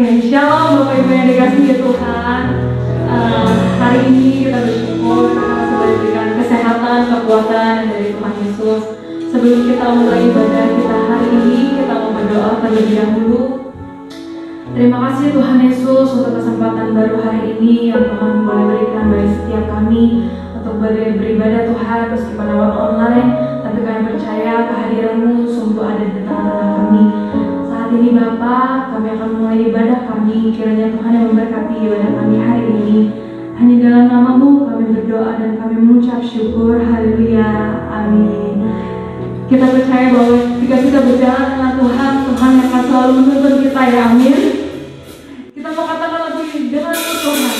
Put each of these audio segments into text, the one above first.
Shalom Bapak Ibu yang dikasihi ya Tuhan. Hari ini kita bersyukur karena sudah diberikan kesehatan, kekuatan dari Tuhan Yesus. Sebelum kita mulai ibadah kita hari ini, kita mau berdoa terlebih dahulu. Terima kasih Tuhan Yesus untuk kesempatan baru hari ini yang Tuhan boleh berikan bagi setiap kami untuk beribadah Tuhan meskipun lewat online, tapi kami percaya kehadiran-Mu sungguh ada di tengah-tengah kami. Saat ini Bapa, kami akan mulai ibadah kami. Kiranya Tuhan yang memberkati ibadah kami hari ini. Hanya dalam nama-Mu kami berdoa dan kami mengucap syukur. Haleluya. Amin. Kita percaya bahwa jika kita berjalan dengan Tuhan, Tuhan akan selalu menuntun kita ya. Amin. Kita mau katakan lagu ini dengan Tuhan.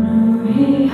Nuhi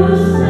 Amen.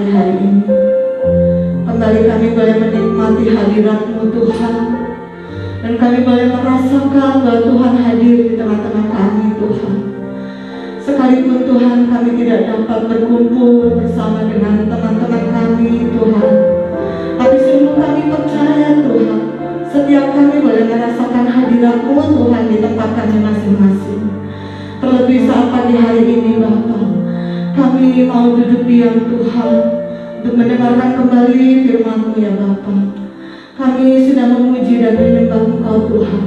hari ini. Kembali kami boleh menikmati hadirat-Mu Tuhan, dan kami boleh merasakan bahwa Tuhan hadir di tengah-tengah kami Tuhan. Sekalipun Tuhan kami tidak dapat berkumpul bersama dengan teman-teman kami Tuhan, tapi sungguh kami percaya Tuhan, setiap kami boleh merasakan hadirat-Mu Tuhan di tempat kami masing-masing. Terlebih saat pagi hari ini Bapa, kami mau duduk diam Tuhan untuk mendengarkan kembali firman-Mu ya Bapa. Kami sudah memuji dan menyembah Engkau Tuhan.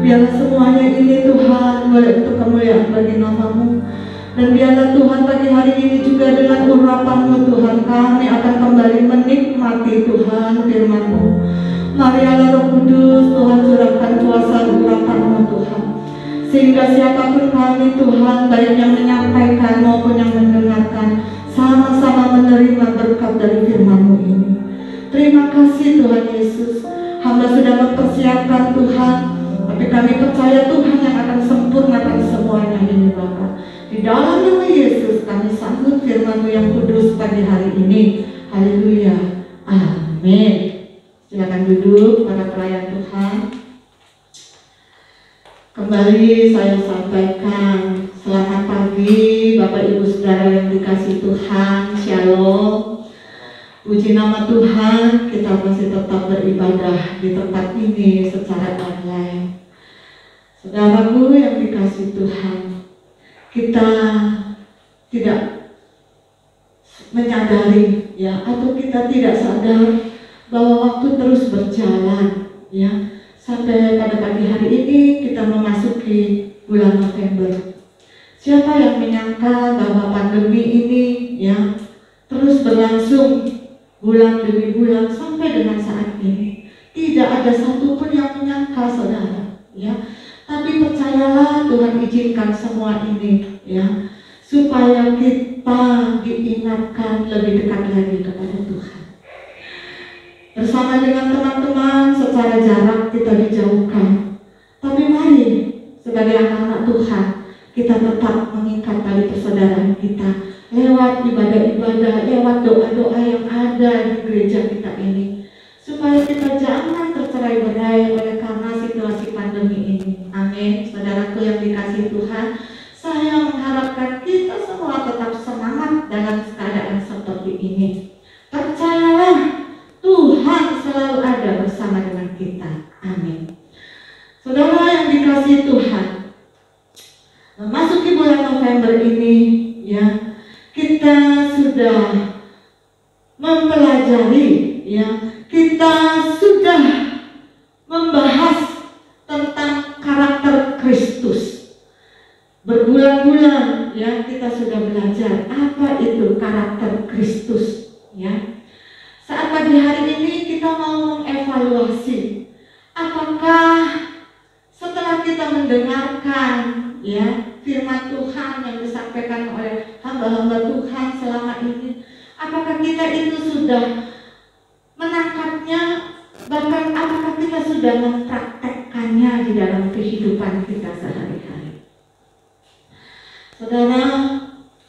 Biarlah semuanya ini Tuhan boleh untuk kemuliaan bagi nama-Mu. Dan biarlah Tuhan pagi hari ini juga dengan urapan-Mu Tuhan, kami akan kembali menikmati Tuhan firman-Mu. Marilah Roh Kudus Tuhan curahkan kuasa urapan-Mu Tuhan, sehingga siapapun kami Tuhan, baik yang menyampaikan maupun yang mendengarkan, sama-sama menerima berkat dari firman-Mu ini. Terima kasih Tuhan Yesus. Hamba sudah mempersiapkan Tuhan, tapi kami percaya Tuhan yang akan sempurnakan semuanya ini Bapa. Di dalam nama Yesus kami sambut firman-Mu yang kudus pagi hari ini. Haleluya. Amin. Silakan duduk para pelayan Tuhan. Kembali saya sampaikan selamat pagi Bapak Ibu Saudara yang dikasihi Tuhan. Shalom. Puji nama Tuhan, kita masih tetap beribadah di tempat ini secara online. Saudaraku yang dikasihi Tuhan, kita tidak menyadari ya, atau kita tidak sadar bahwa waktu terus berjalan ya, sampai pada pagi hari ini kita memasuki bulan November. Siapa yang menyangka bahwa pandemi ini ya terus berlangsung bulan demi bulan sampai dengan saat ini? Tidak ada satupun yang menyangka saudara ya. Tapi percayalah Tuhan izinkan semua ini ya, supaya kita diingatkan lebih dekat lagi kepada Tuhan. Bersama dengan teman-teman secara jarak kita dijauhkan, tapi mari sebagai anak-anak Tuhan kita tetap mengikat tali persaudaraan kita lewat ibadah-ibadah, lewat doa-doa yang ada di gereja kita ini, supaya kita jangan tercerai-berai oleh karena situasi pandemi ini. Amin. Saudaraku yang dikasihi Tuhan, saya mengharapkan kita semua tetap semangat dalam keadaan seperti ini. Percayalah, Tuhan selalu ada bersama dengan kita. Amin. Saudara yang dikasihi Tuhan, memasuki bulan November ini ya, kita sudah mempelajari ya, kita sudah membahas tentang karakter Kristus. Berbulan-bulan ya kita sudah belajar apa itu karakter Kristus ya. Saat pagi hari ini kita mau mengevaluasi apakah setelah kita mendengarkan ya firman Tuhan yang disampaikan oleh hamba-hamba Tuhan selama ini, apakah kita itu sudah menangkapnya, bahkan apakah kita sudah mempraktekkannya di dalam kehidupan kita sehari-hari. Saudara,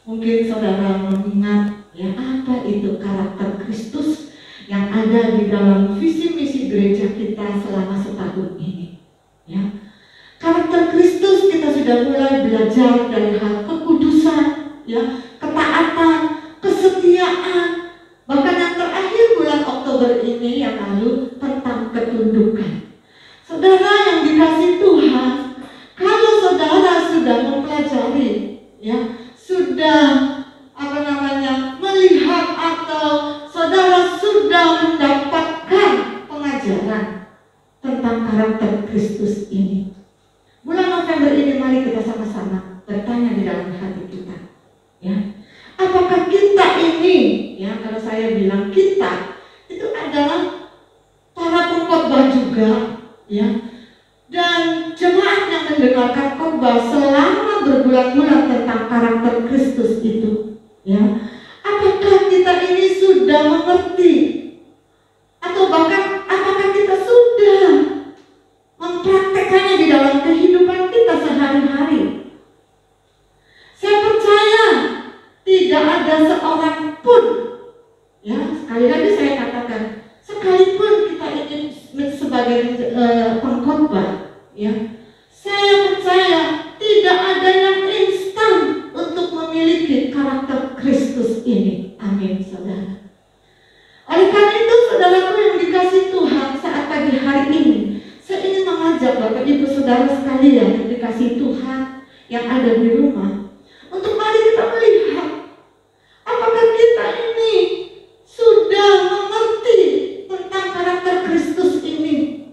mungkin saudara mengingat ya apa itu karakter Kristus yang ada di dalam visi misi gereja kita selama setahun ini ya. Karakter Kristus kita sudah mulai belajar dari hal kekudusan ya, ketaatan, kesetiaan, bahkan yang terakhir bulan Oktober ini yang lalu tentang ketundukan. Saudara yang dikasihi Tuhan, kalau saudara sudah mempelajari ya, sudah melihat atau saudara sudah mendapatkan pengajaran tentang karakter Kristus ini, bulan November ini mari kita sama-sama bertanya di dalam hati kita ya, apakah kita ini ya, kalau saya bilang kita itu adalah para pengkhotbah juga ya, dan jemaat yang mendengarkan khotbah selama berbulan-bulan tentang karakter Kristus itu ya, apakah kita ini sudah mengerti atau bahkan apakah kita sudah mempraktekannya di dalam kehidupan kita sehari-hari? Saya percaya tidak ada seorang pun Ya, sekali lagi saya katakan, sekalipun kita ingin sebagai pengkhotbah, ya, saya percaya tidak ada yang instan untuk memiliki karakter Kristus ini. Amin, saudara. Oleh karena itu, saudaraku yang dikasih Tuhan, saat pagi hari ini saya ingin mengajak Bapak Ibu Saudara sekalian yang dikasih Tuhan yang ada di rumah, untuk mari kita melihat apakah kita ini sudah mengerti tentang karakter Kristus ini.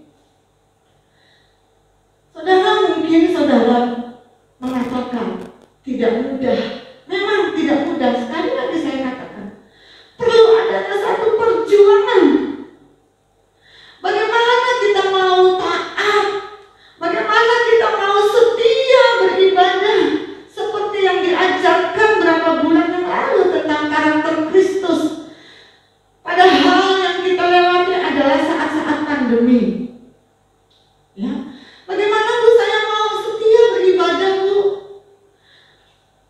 Saudara, mungkin saudara mengatakan tidak mudah. Memang tidak mudah. Sekali lagi saya katakan, perlu adanya satu perjuangan. Bagaimana kita mau taat, bagaimana kita mau setia beribadah, seperti yang diajarkan berapa bulan yang lalu tentang karakter Kristus. Padahal yang kita lewati adalah saat-saat pandemi. Ya, bagaimana Bu saya mau setia beribadah, Bu?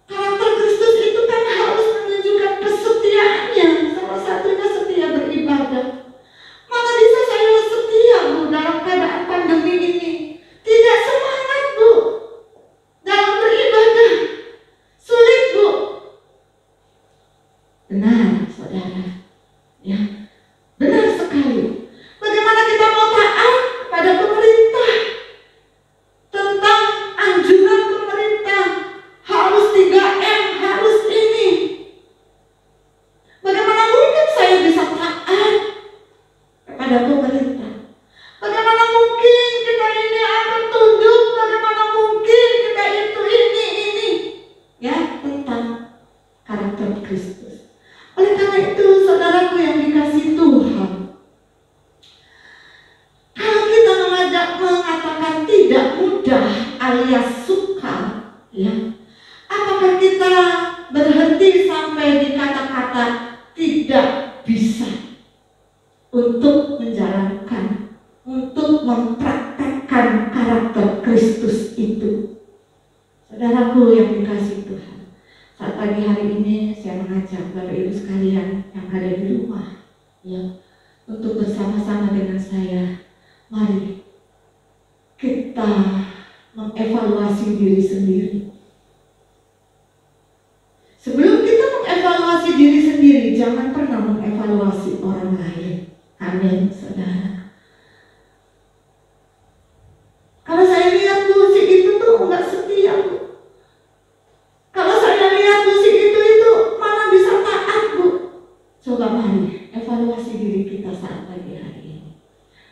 Karakter Kristus itu kan harus menunjukkan kesetiaannya. Salah satunya setia beribadah. Mana bisa saya setia, Bu, dalam keadaan pandemi ini? Tidak semangat, Bu, dalam beribadah. Sulit, Bu. Benar, saudara. Ya, benar sekali. Bagaimana kita mau taat pada pemerintah? Tentang anjuran pemerintah, harus 3M, harus ini. Bagaimana mungkin saya bisa taat kepada pemerintah? Bagaimana mungkin kita ini akan tunduk? Bagaimana mungkin kita itu ini? Ya, tentang karakter Kristus. Oleh karena itu, saudaraku yang dikasih Tuhan, kalau kita mengatakan tidak mudah alias sukar, ya, apakah kita berhenti sampai di kata-kata tidak bisa untuk menjalankan, untuk mempraktekkan karakter Kristus itu? Saudaraku yang dikasih Tuhan, saat pagi hari ini saya mengajak Bapak Ibu sekalian yang ada di rumah, ya, untuk bersama-sama dengan saya, mari kita mengevaluasi diri sendiri. Sebelum kita mengevaluasi diri sendiri, jangan pernah mengevaluasi orang lain. Amin, saudara. Kalau saya lihat Bu, si itu tuh nggak setia, Bu. Kalau saya lihat Bu, si itu mana bisa taat, Bu. Coba mari evaluasi diri kita saat pagi hari ini.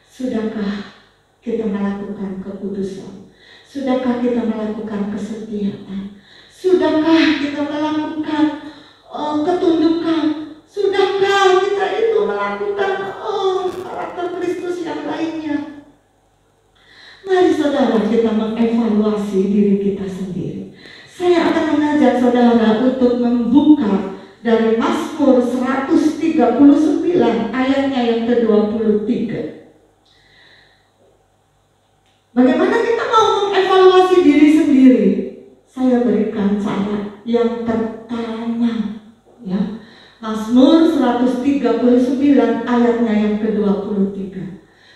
Sudahkah kita melakukan kekudusan? Sudahkah kita melakukan kesetiaan? Sudahkah kita melakukan ketundukan? Sudahkah kita itu melakukan karakter Kristus yang lainnya? Mari saudara kita mengevaluasi diri kita sendiri. Saya akan mengajak saudara untuk membuka dari Mazmur 139 ayatnya yang ke-23. Bagaimana kita mau mengevaluasi diri sendiri? Saya berikan cara yang pertama, ya. Mazmur 139 ayatnya yang ke-23.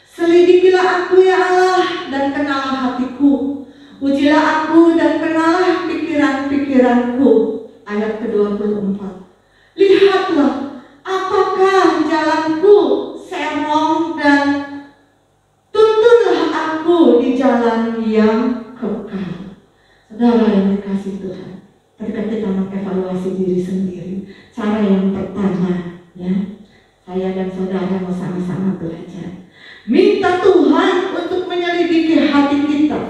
Selidikilah aku ya Allah dan kenalah hatiku. Ujilah aku dan kenalah pikiran-pikiranku. Ayat ke-24. Lihatlah apakah jalanku serong dan tuntunlah aku di jalan yang kekal. Saudara yang dikasih Tuhan, ketika kita mengevaluasi diri sendiri, cara yang pertama, ya, saya dan saudara mau sama-sama belajar. Minta Tuhan untuk menyelidiki hati kita.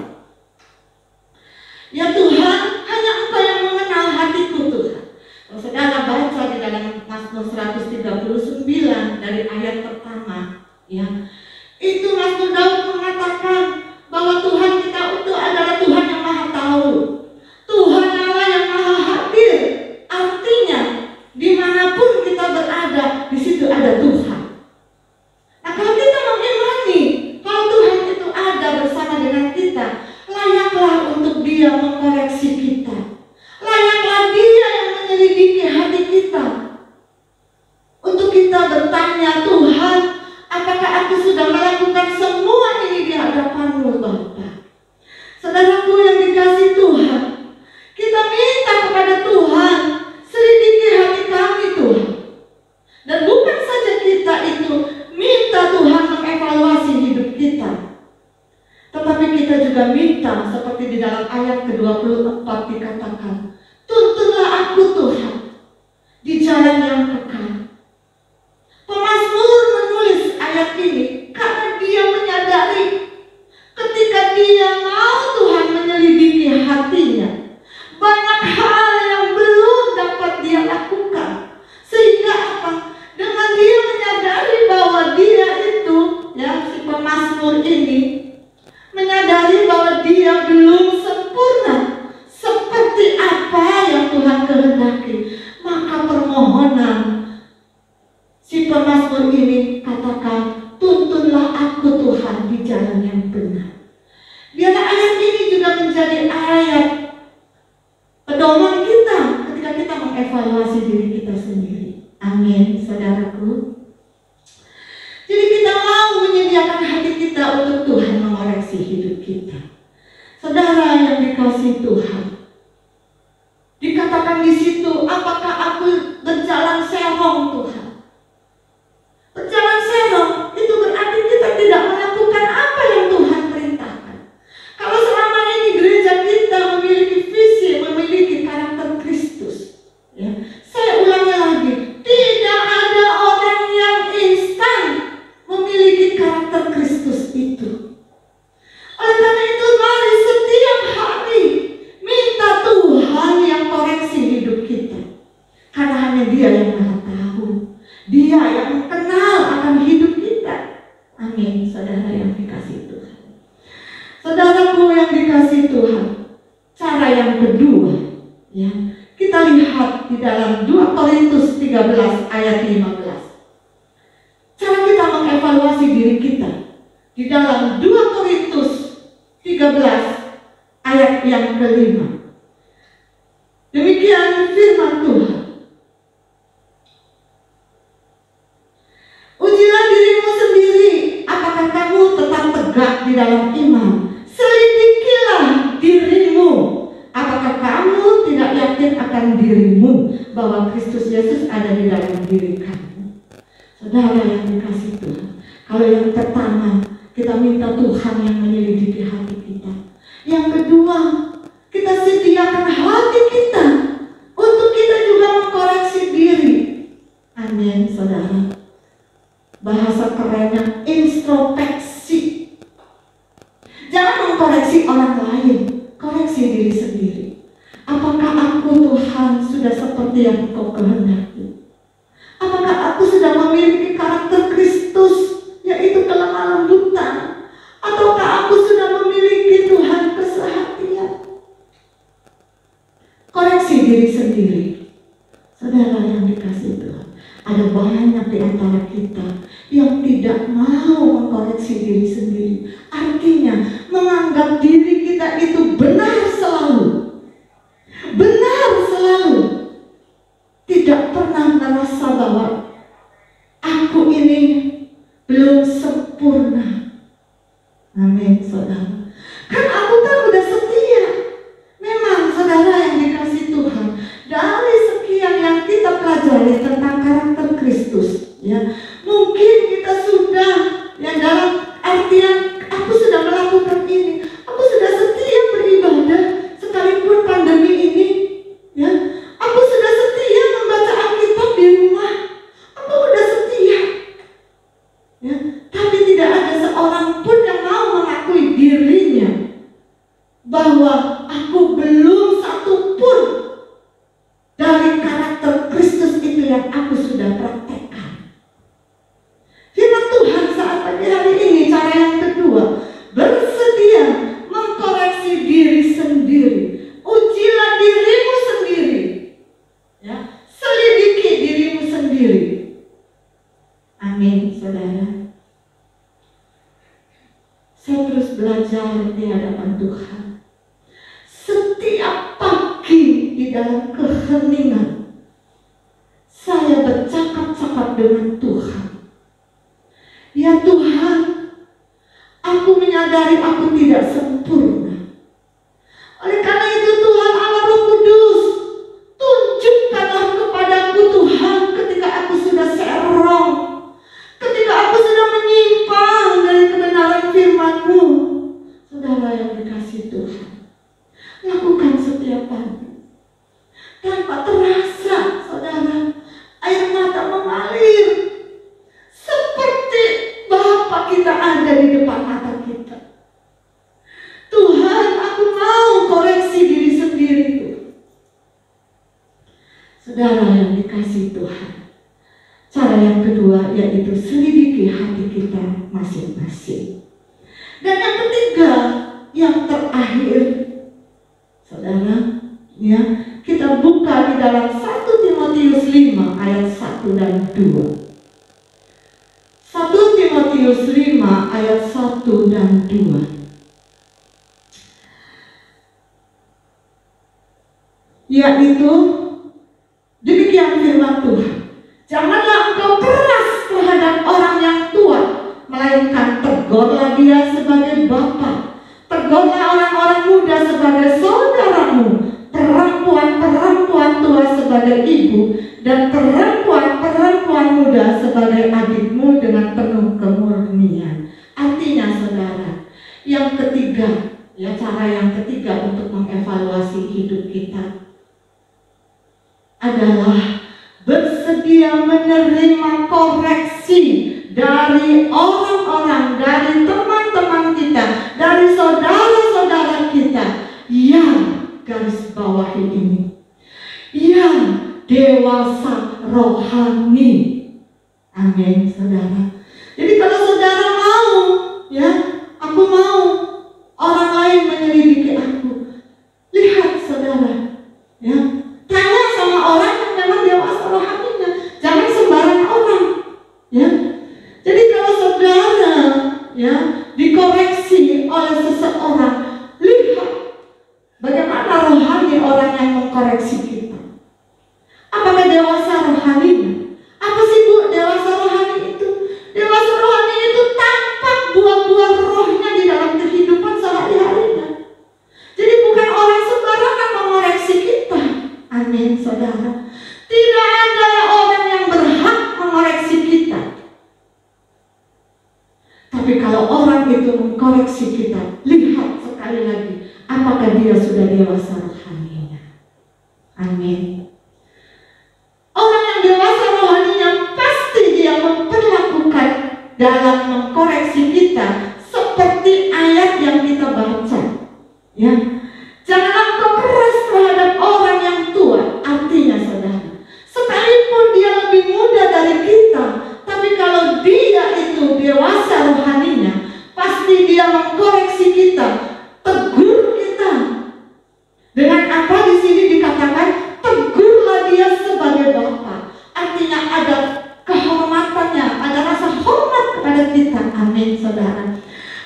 Ya Tuhan, hanya Engkau yang mengenal hatiku, Tuhan. Kalau saudara baca di dalam Mazmur 139 dari ayat pertama, ya, itu Mazmur Daud mengatakan bahwa Tuhan kita itu adalah Tuhan yang maha tahu, Tuhan Allah yang maha hadir. Artinya dimanapun kita berada, di situ ada Tuhan. Nah, kalau kita mengimani kalau Tuhan itu ada bersama dengan kita, layaklah untuk Dia mengkoreksi kita. Layaklah Dia yang menyelidiki hati kita, untuk kita aku sudah melakukan semua ini di hadapan-Mu Bapa. Saudaraku yang dikasihi Tuhan, kita minta kepada Tuhan, selidiki hati kami Tuhan. Dan bukan saja kita itu minta Tuhan mengevaluasi hidup kita, tetapi kita juga minta seperti di dalam ayat ke-24 dikatakan, tuntunlah aku Tuhan di jalan yang kekal. Pemazmur menulis ayat ini karena dia menyadari ketika dia mau Tuhan menyelidiki hatinya, banyak hal yang belum dapat dia lakukan. Sehingga apa? Dengan dia menyadari bahwa dia itu, si pemazmur ini menyadari bahwa dia belum sempurna seperti apa yang Tuhan kehendaki, maka permohonan si pemazmur ini katakan, tuntunlah aku Tuhan di jalan yang benar. Biarlah ayat ini juga menjadi ayat pedoman kita ketika kita mengevaluasi diri kita sendiri. Amin, saudaraku. Jadi kita mau menyediakan hati kita untuk Tuhan mengoreksi hidup kita. Saudara yang dikasihi Tuhan, dikatakan di situ, apakah aku berjalan serong Tuhan? Berjalan serong itu berarti kita tidak melakukan apa yang Tuhan perintahkan. Kalau selama ini gereja kita memiliki visi, memiliki karakter Kristus, saya ulangi lagi, tidak ada orang yang instan memiliki karakter Kristus itu. Oleh karena itu, mari setiap hari minta Tuhan yang koreksi hidup kita, karena hanya Dia yang Maha tahu, Dia yang kenal akan hidup kita. Amin, saudara yang dikasihi Tuhan. Saudaraku yang dikasihi Tuhan, cara yang kedua, kita lihat di dalam 2 Korintus 13 ayat 15. Cara kita mengevaluasi diri kita di dalam 2 Korintus 13 ayat yang ke-5. Demikian firman Tuhan. Ujilah dirimu sendiri, apakah kamu tetap tegak di dalam iman. Selidikilah dirimu, apakah kamu tidak yakin akan dirimu bahwa Kristus Yesus ada di dalam diri kamu. Saudara yang dikasihi Tuhan, kalau yang pertama kita minta Tuhan yang menyelidiki hati kita. Yang kedua, kita sediakan hati kita untuk kita juga mengkoreksi diri. Amin, saudara. Bahasa kerennya introspeksi. Jangan mengkoreksi orang lain, koreksi diri sendiri. Apakah aku Tuhan sudah seperti yang Engkau kehendaki? Apakah aku sudah memiliki karakter Kristus, yaitu kelemah lembutan? Ataukah aku sudah memiliki Tuhan kesehatian? Koreksi diri sendiri. Saudara yang dikasihi Tuhan, ada banyak di antara kita yang tidak mau mengkoreksi diri sendiri. Artinya menganggap diri kita itu benar selalu. Benar selalu. Tidak pernah merasa bahwa aku ini belum sempurna. Amin, saudara. Kan aku kan udah setia. Memang saudara yang dikasihi Tuhan, dari sekian yang kita pelajari tentang karakter Kristus, mungkin kita sudah, dalam artian aku sudah melakukan ini, aku sudah setia beribadah sekalipun pandemi ini, aku sudah setia membaca Alkitab di rumah, aku sudah setia, tapi tidak ada seorang pun yang mau mengakui dirinya bahwa aku belum satu pun dari karakter Kristus itu yang aku sudah praktekkan. Firman Tuhan saat pagi hari ini, cara yang kedua, bersedia mengkoreksi diri sendiri. Ujilah dirimu sendiri, selidiki dirimu sendiri. Amin, saudara. Saya terus belajar di hadapan Tuhan. Setiap pagi di dalam keheningan, saya bercakap-cakap dengan Tuhan. Ya Tuhan, aku menyadari aku tidak sempurna. Oleh karena itu Tuhan Allah Roh Kudus, tunjukkanlah kepadaku Tuhan ketika aku sudah serong, ketika aku sudah menyimpang dari kebenaran firman-Mu. Saudara yang dikasihi Tuhan, lakukan setiap pagi. Tanpa terasa, saudara, air mata mengalir seperti Bapa kita ada di depan mata kita. Tuhan, aku mau koreksi diri sendiri. Saudara yang dikasihi Tuhan, cara yang kedua yaitu selidiki hati kita masing-masing. Dan yang ketiga, yang terakhir, saudara, ya, kita buka di dalam 1 Timotius 5 ayat 1 dan 2. 1 Timotius 5 ayat 1 dan 2. Yaitu demikian firman Tuhan. Janganlah engkau keras terhadap orang yang tua, melainkan tegurlah dia sebagai bapa. Tegurlah orang-orang muda sebagai saudaramu, perempuan-perempuan tua sebagai ibu, dan perempuan-perempuan muda sebagai adikmu dengan penuh kemurnian. Artinya saudara, yang ketiga, ya, cara yang ketiga untuk mengevaluasi hidup kita adalah bersedia menerima koreksi dari orang-orang, dari teman-teman kita, dari saudara-saudara kita yang garis bawahi ini, yang dewasa rohani. Amin, saudara. Jadi kalau saudara mau, ya, aku mau orang lain menyelidiki aku, lihat saudara, ya, tanya sama orang yang memang dewasa rohaninya, jangan sembarang orang, ya. Jadi kalau saudara, ya, dikoreksi oleh seseorang, lihat bagaimana rohani orang yang mengkoreksi kita. Apakah dewasa rohaninya? Apa sih Bu dewasa rohani itu? Dewasa rohani itu tampak buah-buah rohnya di dalam kehidupan sehari-harinya. Jadi bukan orang sembarangan mengoreksi kita. Amin, saudara. Tidak ada orang yang berhak mengoreksi kita. Tapi kalau orang itu mengkoreksi kita, lihat sekali lagi, apakah dia sudah dewasa rohaninya. Amin. Orang yang dewasa rohaninya pasti dia memperlakukan dalam mengkoreksi kita seperti ayat yang kita baca, ya. Janganlah engkau keras terhadap orang yang tua. Artinya saudara, sekalipun dia lebih muda dari kita, tapi kalau dia itu dewasa rohaninya, pasti dia mengkoreksi kita, tegur kita. Dengan apa di sini dikatakan tegurlah dia sebagai bapa. Artinya ada kehormatannya, ada rasa hormat kepada kita. Amin, saudara.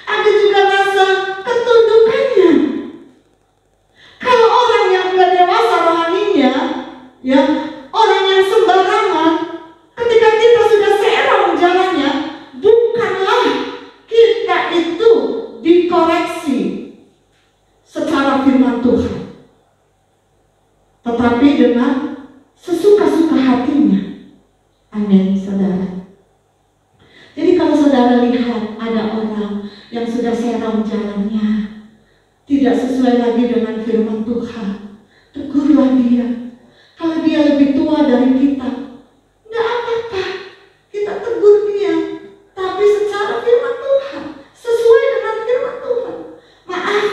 Ada juga rasa ketundukannya. Kalau orang yang sudah dewasa rohaninya, ya, orang yang sembarangan, ketika kita sudah serong jalannya, bukanlah kita itu dikoreksi secara firman Tuhan, tetapi dengan sesuka-suka hatinya. Amin, saudara. Jadi kalau saudara lihat ada orang yang sudah serong jalannya, tidak sesuai lagi dengan firman Tuhan, tegurlah dia. Kalau dia lebih tua dari kita, nggak apa-apa, kita tegur dia, tapi secara firman Tuhan, sesuai dengan firman Tuhan. Maaf,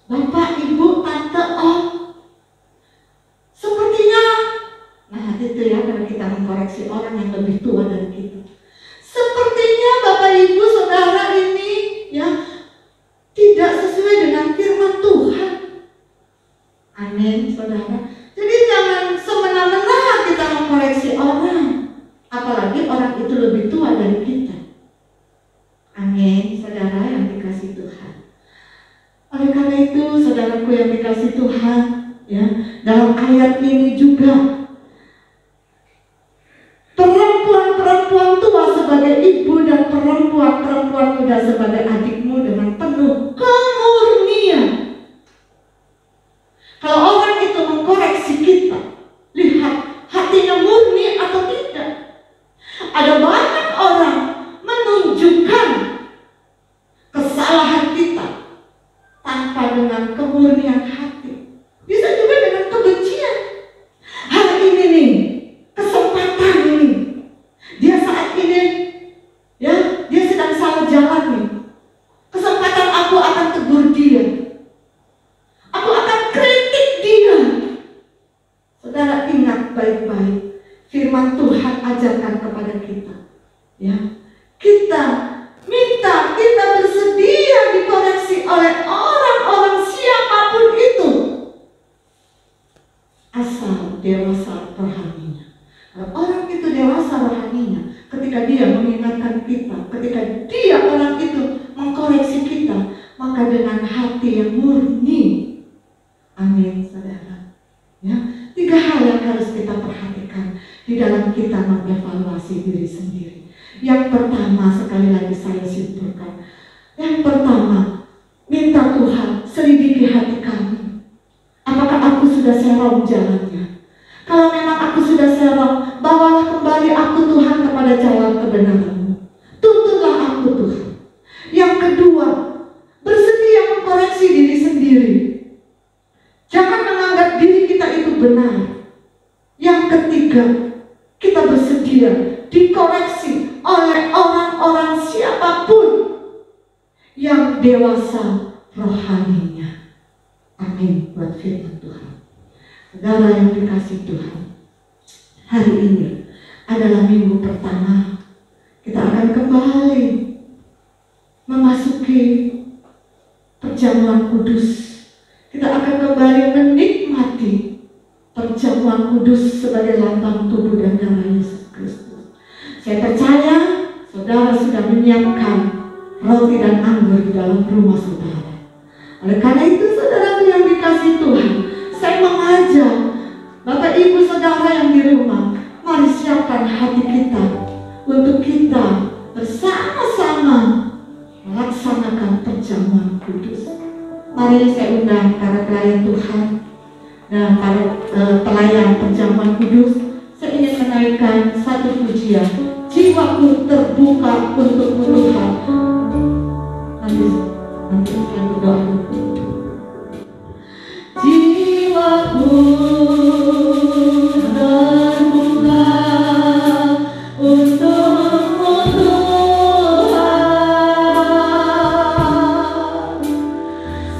Bapak, Ibu, Tante, Om, sepertinya, nah itu ya, kalau kita mengkoreksi orang yang lebih tua dari kita, sepertinya Bapak, Ibu, Saudara ini, ya, tidak sesuai dengan firman Tuhan. Amin, saudara. Jadi jangan semena-mena kita mengkoreksi orang, apalagi orang itu lebih tua dari kita. Amin, saudara yang dikasihi Tuhan. Oleh karena itu, saudaraku yang dikasihi Tuhan, ya, dalam ayat ini juga perempuan-perempuan tua sebagai ibu dan perempuan-perempuan muda sebagai adikmu dengan penuh kemurnian. Kalau orang itu mengkoreksi kita, lihat hatinya murni atau tidak. Ada banyak orang menunjukkan kesalahan kita tanpa dengan kemurnian hati. Bisa juga dengan kebencian. Hari ini nih, kesempatan ini, dia saat ini, ya, dia sedang salah jalan nih. Kesempatan aku akan tegur dia. Aku akan kritik dia. Saudara ingat baik-baik firman Tuhan ajarkan kepada kita. Ya, kita bersedia dikoreksi oleh orang-orang siapapun itu, asal dewasa rohaninya. Kalau orang itu dewasa rohaninya, ketika dia mengingatkan kita, ketika dia orang itu mengkoreksi kita, maka dengan hati yang murni. Amin, saudara. Ya, 3 hal yang harus kita perhatikan di dalam kita mengevaluasi diri sendiri. Yang pertama, sekali lagi saya simpulkan, yang pertama, minta Tuhan selidiki hati kami. Apakah aku sudah serong jalannya? Kalau memang aku sudah serong, bawalah kembali aku Tuhan kepada jalan kebenaran-Mu. Tuntunlah aku Tuhan. Yang kedua, bersedia mengkoreksi diri sendiri. Jangan menganggap diri kita itu benar. Yang ketiga, kita bersedia dikoreksi oleh orang-orang siapapun yang dewasa rohaninya. Amin buat firman Tuhan. Saudara yang dikasih Tuhan, hari ini adalah minggu pertama. Kita akan kembali memasuki perjamuan kudus. Kita akan kembali menikmati perjamuan kudus sebagai lambang tubuh dan darah Yesus Kristus. Saya percaya saudara sudah menyiapkan roti dan anggur di dalam rumah saudara. Oleh karena itu, saudara yang dikasih Tuhan, saya mengajak Bapak Ibu saudara yang di rumah, mari siapkan hati kita untuk kita bersama-sama melaksanakan perjamuan kudus. Mari saya undang para pelayan Tuhan dan para pelayan perjamuan kudus. Saya ingin menaikkan satu pujian, jiwaku terbuka untuk Tuhan. Nanti saya berdoa. Jiwaku terbuka untuk Tuhan.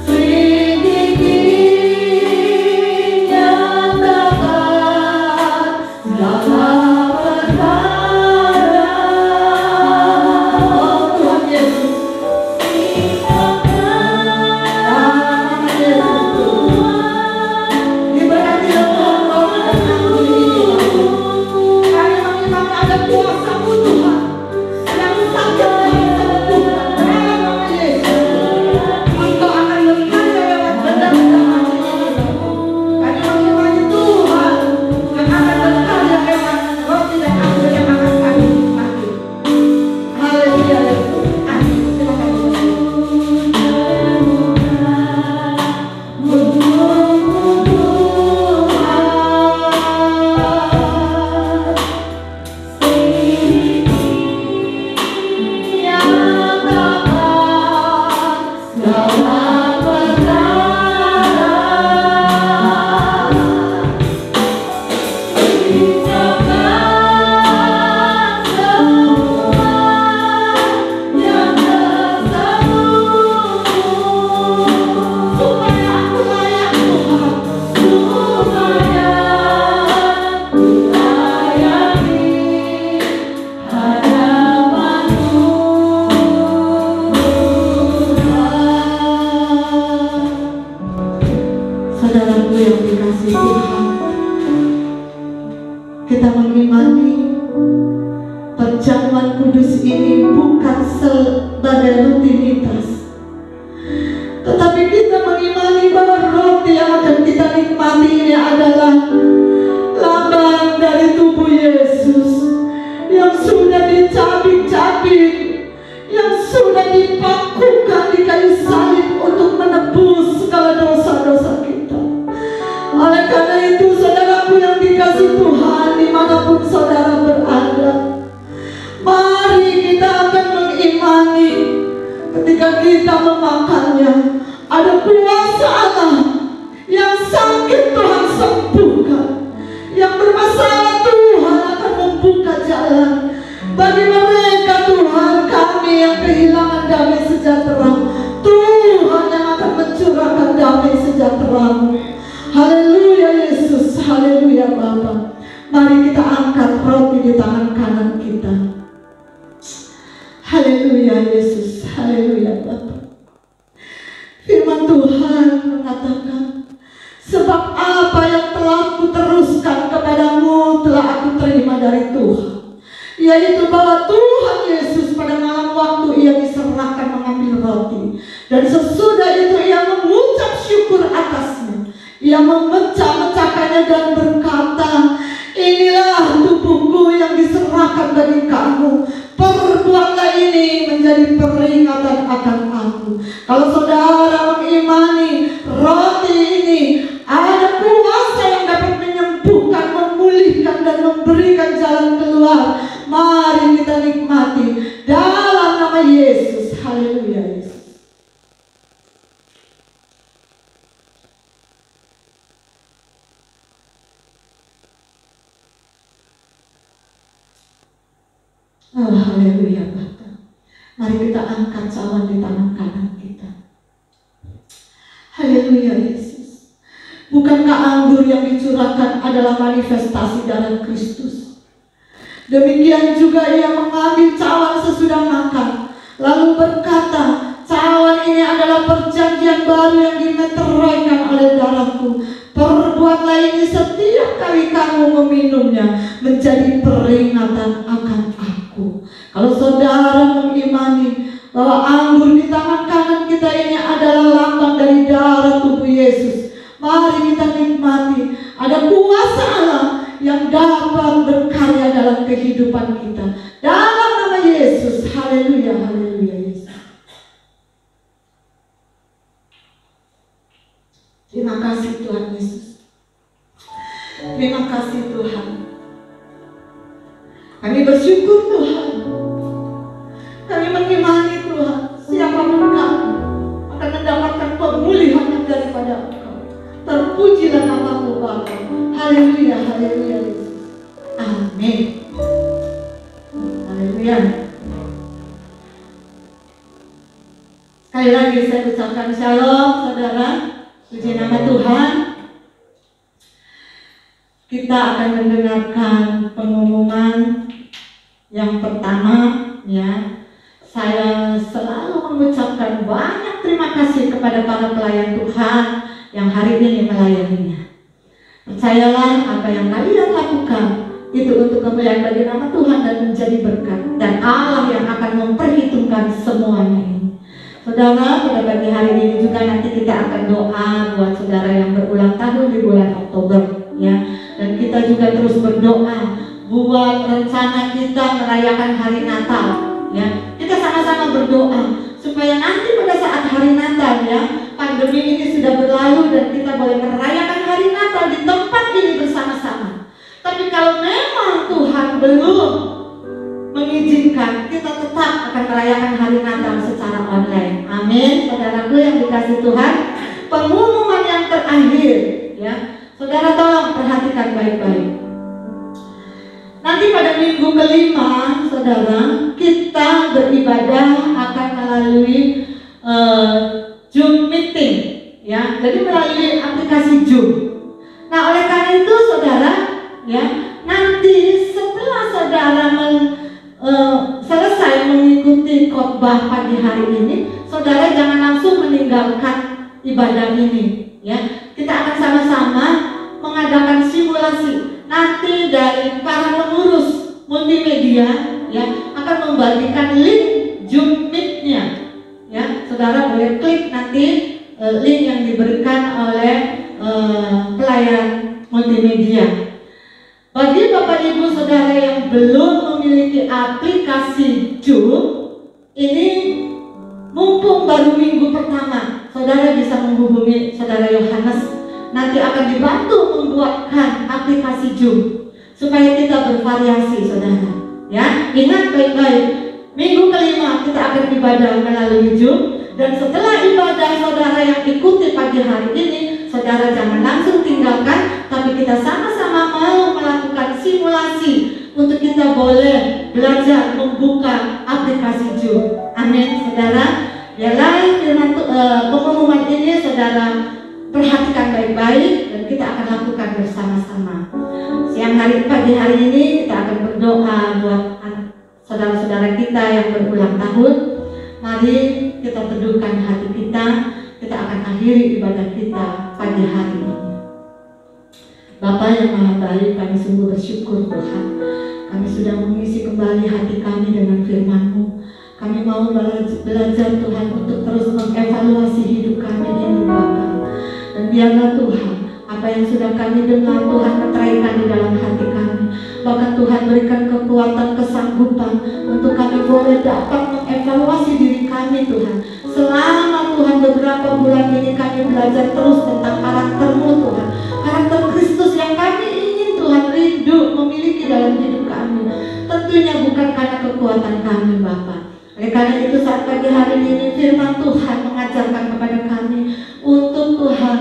Selidiki, nyatakan segala perkara. Oh Tuhan Yesus, saudaraku yang dikasih Tuhan, kita mengimani perjamuan kudus ini bukan sebagai rutinitas, tetapi kita mengimani bahwa roti yang akan kita nikmati ini adalah lambang dari tubuh Yesus yang sudah dicabik-cabik, sudah dipakukan di kayu salib untuk menebus segala dosa-dosa kita. Oleh karena itu, saudaraku yang dikasihi Tuhan, dimanapun saudara berada, mari kita akan mengimani ketika kita memakannya, ada kuasa Allah. Yang sakit Tuhan sembuhkan, yang bermasalah Tuhan akan membuka jalan. Bagi mereka Tuhan, kami yang kehilangan damai sejahtera, Tuhan yang akan mencurahkan damai sejahtera. Haleluya Yesus, haleluya Bapa. Mari kita angkat roti di tangan kanan kita. Haleluya Yesus, haleluya Bapa. Firman Tuhan mengatakan, sebab apa yang telah kuteruskan kepadamu telah aku terima dari Tuhan, yaitu bahwa Tuhan Yesus pada malam waktu ia diserahkan mengambil roti, dan sesudah itu ia mengucap syukur atasnya, ia memecah-mecahkannya dan berkata, inilah tubuhku yang diserahkan bagi kamu, perbuatlah ini menjadi peringatan akan aku. Kalau saudara mengimani roti ini ada kuasa yang dapat menyembuhkan, memulihkan dan memberikan jalan keluar, mari kita nikmati dalam nama Yesus. Haleluya Yesus. Oh, haleluya Bapa. Mari kita angkat cawan di tangan kanan kita. Haleluya Yesus. Bukankah anggur yang dicurahkan adalah manifestasi darah Kristus? Demikian juga ia mengambil cawan sesudah makan, lalu berkata, cawan ini adalah perjanjian baru yang dimeteraikan oleh darahku. Perbuatlah ini setiap kali kamu meminumnya menjadi peringatan akan aku. Kalau saudara mengimani bahwa anggur di tangan kanan kita ini adalah lambang dari darah tubuh Yesus, mari kita nikmati. Ada kuasa Allah yang dapat berkarya dalam kehidupan kita. Dalam nama Yesus, haleluya, haleluya Yesus. Terima kasih Tuhan Yesus. Terima kasih Tuhan. Kami bersyukur Tuhan. Kami mengimani Tuhan, siapapun kami akan mendapatkan pemulihan daripada Engkau. Terpujilah nama-Mu Bapa. Haleluya, haleluya Yesus. Amin. Haleluya. Sekali lagi saya ucapkan shalom saudara. Puji nama Tuhan. Kita akan mendengarkan pengumuman yang pertama, ya. Saya selalu mengucapkan banyak terima kasih kepada para pelayan Tuhan yang hari ini melayaninya. Percayalah apa yang kalian lakukan itu untuk kemuliaan bagi nama Tuhan dan menjadi berkat, dan Allah yang akan memperhitungkan semuanya ini. Saudara, pada pagi hari ini juga nanti kita akan doa buat saudara yang berulang tahun di bulan Oktober, ya. Dan kita juga terus berdoa buat rencana kita merayakan hari Natal, ya. Kita sama-sama berdoa supaya nanti pada saat hari Natal, ya, pandemi ini sudah berlalu dan kita boleh merayakan hari Natal di tempat ini bersama-sama. Tapi kalau memang Tuhan belum mengizinkan, kita tetap akan merayakan hari Natal secara online. Amin, saudaraku yang dikasihi Tuhan. Pengumuman yang terakhir, ya, saudara tolong perhatikan baik-baik. Nanti pada minggu kelima, saudara, kita beribadah akan melalui Zoom meeting, ya. Jadi melalui aplikasi Zoom. Nah, oleh karena itu, saudara, ya, nanti setelah saudara selesai mengikuti khotbah pagi hari ini, saudara jangan langsung meninggalkan ibadah ini, ya. Kita akan sama-sama mengadakan simulasi. Nanti dari para pengurus multimedia, ya, akan membagikan link Zoom Meet-nya, ya. Saudara boleh klik nanti link yang diberikan oleh pelayan multimedia. Bagi Bapak Ibu Saudara yang belum memiliki aplikasi Zoom, ini baru minggu pertama, saudara bisa menghubungi saudara Yohanes. Nanti akan dibantu membuatkan aplikasi Zoom supaya kita bervariasi, saudara. Ya, ingat baik-baik. Minggu kelima kita akan ibadah melalui Zoom. Dan setelah ibadah saudara yang ikuti pagi hari ini, saudara jangan langsung tinggalkan, tapi kita sama-sama mau melakukan simulasi untuk kita boleh belajar membuka aplikasi Zoom. Amin, saudara. Biarlah firman pengumuman ini saudara perhatikan baik-baik dan kita akan lakukan bersama-sama. Pagi hari ini kita akan berdoa buat saudara-saudara kita yang berulang tahun. Mari kita teduhkan hati kita. Kita akan akhiri ibadah kita pagi hari ini. Bapa yang Maha Baik, kami sungguh bersyukur Tuhan. Kami sudah mengisi kembali hati kami dengan firman-Mu. Kami mau belajar Tuhan untuk terus mengevaluasi hidup kami ini Bapa. Dan biarlah Tuhan, apa yang sudah kami dengar Tuhan meteraikan di dalam hati kami. Bahkan Tuhan berikan kekuatan, kesanggupan untuk kami boleh dapat mengevaluasi diri kami Tuhan. Selama Tuhan beberapa bulan ini kami belajar terus tentang karakter-Mu Tuhan. Karakter Kristus yang kami ingin Tuhan rindu memiliki dalam hidup kami. Tentunya bukan karena kekuatan kami Bapa. Oleh karena itu saat pagi hari ini firman Tuhan mengajarkan kepada kami untuk Tuhan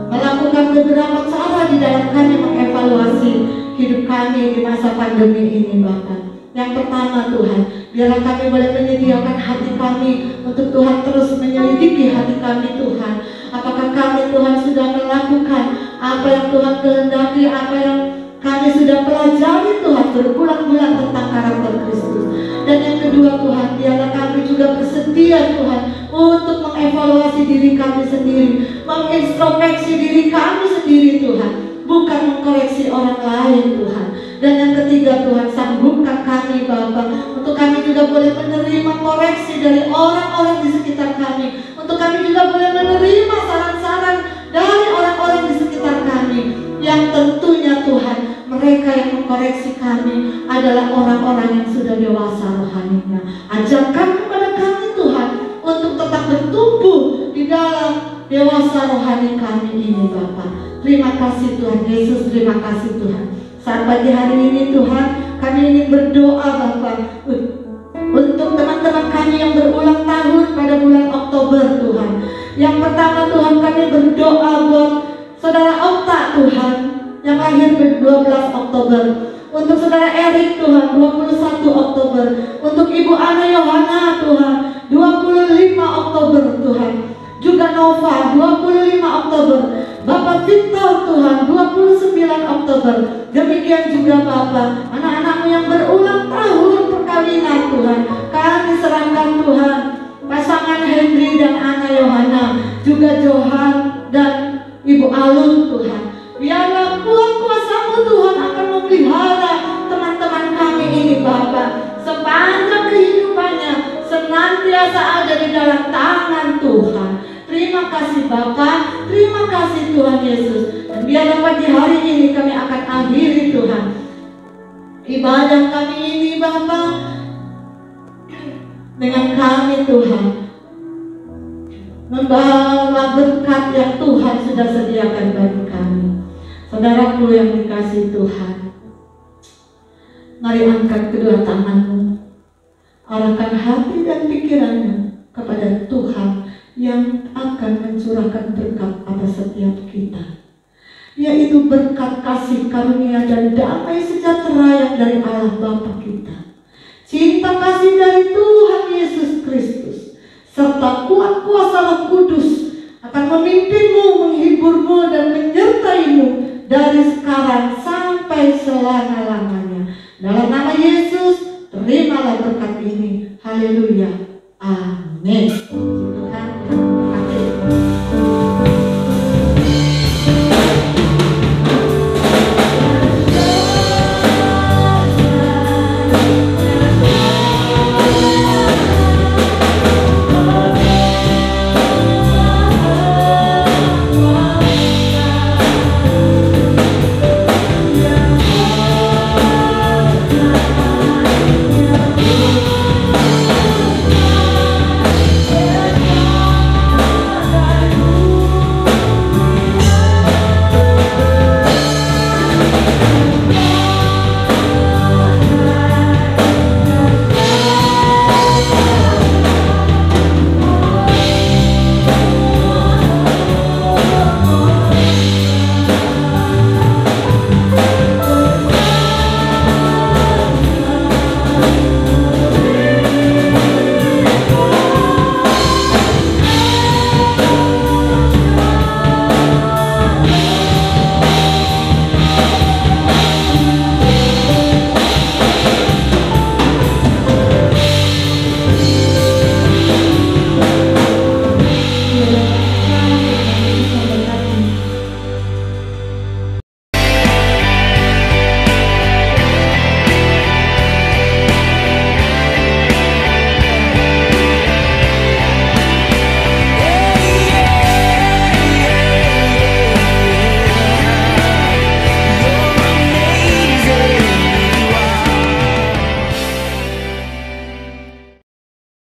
melakukan beberapa cara di dalam kami mengevaluasi hidup kami di masa pandemi ini Bapa. Yang pertama Tuhan, biarlah kami boleh menyediakan hati kami untuk Tuhan terus menyelidiki hati kami Tuhan. Apakah kami Tuhan sudah melakukan apa yang Tuhan kehendaki, apa yang kami sudah pelajari Tuhan berbulan-bulan tentang karakter Kristus. Dan yang kedua Tuhan, biarlah kami juga bersedia Tuhan untuk mengevaluasi diri kami sendiri, mengintrospeksi diri kami sendiri Tuhan, bukan mengkoreksi orang lain Tuhan. Dan yang ketiga Tuhan, sanggupkan kami Bapa untuk kami juga boleh menerima koreksi dari orang-orang di sekitar kami, untuk kami juga boleh menerima saran-saran dari orang-orang di sekitar kami, yang tentunya Tuhan mereka yang mengkoreksi kami adalah orang-orang yang sudah dewasa rohaninya. Ajarkan kepada kami Tuhan untuk tetap bertumbuh di dalam dewasa rohani kami ini Bapa. Terima kasih Tuhan Yesus, terima kasih Tuhan. Saat pagi hari ini Tuhan, kami ingin berdoa Bapa untuk teman-teman kami yang berulang tahun pada bulan Oktober Tuhan. Yang pertama Tuhan, kami berdoa buat saudara Okta Tuhan yang lahir 12 Oktober. Untuk saudara Erik Tuhan 21 Oktober. Untuk Ibu Ana Yohana Tuhan 25 Oktober Tuhan. Juga Nova 25 Oktober. Bapak Victor Tuhan 29 Oktober. Demikian juga Bapak anak-anakmu yang berulang tahun perkawinan Tuhan. Kami serahkan Tuhan pasangan Henry dan Ana Yohana, juga Johan dan Ibu Alun Tuhan. Biarlah kuasa-Mu Tuhan akan memelihara teman-teman kami ini Bapa sepanjang kehidupannya, senantiasa ada di dalam tangan Tuhan. Terima kasih Bapa, terima kasih Tuhan Yesus. Dan biarlah pagi hari ini kami akan akhiri Tuhan ibadah kami ini Bapa dengan kami Tuhan membawa berkat yang Tuhan sudah sediakan bagi kami. Saudaraku yang dikasihi Tuhan, mari angkat kedua tanganmu, arahkan hati dan pikiranmu kepada Tuhan yang akan mencurahkan berkat atas setiap kita, yaitu berkat kasih karunia dan damai sejahtera yang dari Allah Bapa kita, cinta kasih dari Tuhan Yesus Kristus, serta kuat kuasa Roh Kudus akan memimpinmu, menghiburmu dan menyertaimu dari sekarang sampai selama-lamanya. Dalam nama Yesus, terimalah berkat ini. Haleluya. Amin.